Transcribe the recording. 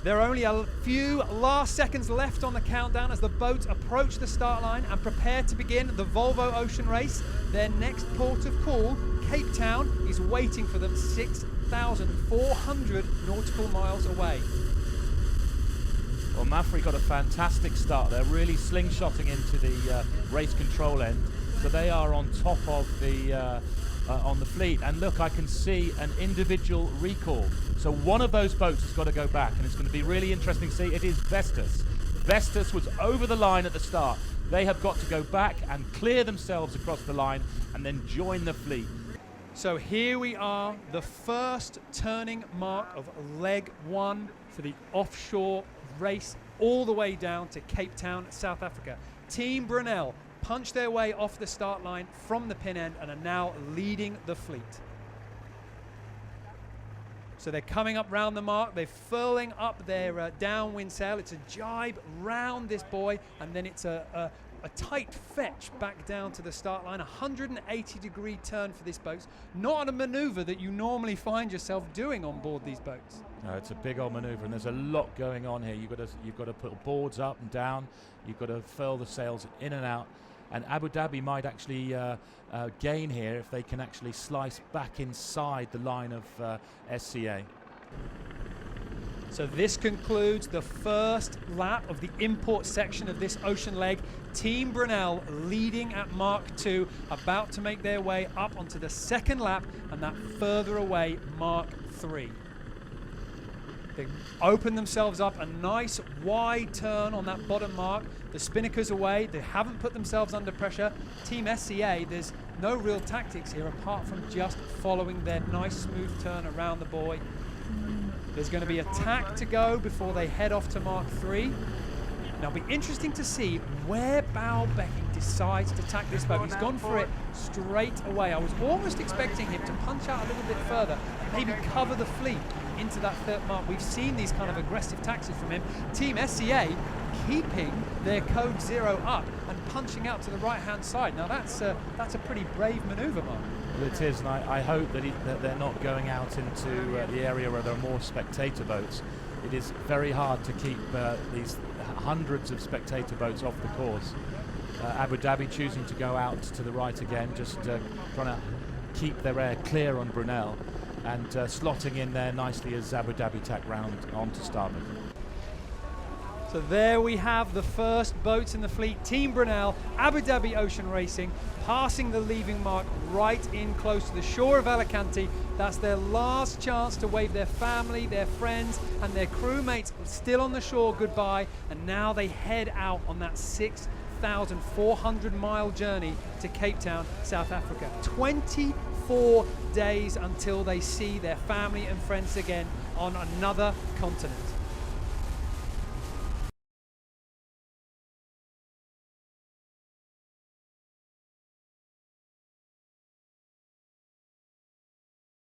There are only a few last seconds left on the countdown as the boats approach the start line and prepare to begin the Volvo Ocean race. Their next port of call, Cape Town, is waiting for them 6,400 nautical miles away. Well, Mafre got a fantastic start. They're really slingshotting into the race control end, so they are on top of the on the fleet. And look, I can see an individual recall. So one of those boats has got to go back, and it's going to be really interesting to see. It is Vestas. Vestas was over the line at the start. They have got to go back and clear themselves across the line and then join the fleet. So here we are, the first turning mark of leg one for the offshore race all the way down to Cape Town, South Africa. Team Brunel punched their way off the start line from the pin end and are now leading the fleet. So they're coming up round the mark, they're furling up their downwind sail. It's a jibe round this buoy, and then it's a tight fetch back down to the start line. 180-degree turn for this boat. Not a maneuver that you normally find yourself doing on board these boats. No, it's a big old maneuver, and there's a lot going on here. You've got to put boards up and down. You've got to furl the sails in and out. And Abu Dhabi might actually gain here if they can actually slice back inside the line of SCA. So this concludes the first lap of the import section of this ocean leg. Team Brunel leading at Mark II, about to make their way up onto the second lap, and that further away Mark III. They open themselves up, a nice wide turn on that bottom mark. The spinnakers away, they haven't put themselves under pressure. Team SCA, there's no real tactics here apart from just following their nice smooth turn around the buoy. There's going to be a tack to go before they head off to Mark III. Now it'll be interesting to see where Baalbecking decides to tack this boat. He's gone for it straight away. I was almost expecting him to punch out a little bit further, maybe cover the fleet into that third mark. We've seen these kind of aggressive taxes from him. Team SCA keeping their code 0 up and punching out to the right-hand side. Now that's a pretty brave manoeuvre, Mark. Well, it is, and I hope that they're not going out into the area where there are more spectator boats. It is very hard to keep these hundreds of spectator boats off the course. Abu Dhabi choosing to go out to the right again, just trying to keep their air clear on Brunel, and slotting in there nicely as Abu Dhabi tack round onto starboard. So there we have the first boats in the fleet. Team Brunel, Abu Dhabi Ocean Racing, passing the leaving mark right in close to the shore of Alicante. That's their last chance to wave their family, their friends, and their crewmates still on the shore goodbye. And now they head out on that 6,400-mile journey to Cape Town, South Africa. 24 days until they see their family and friends again on another continent.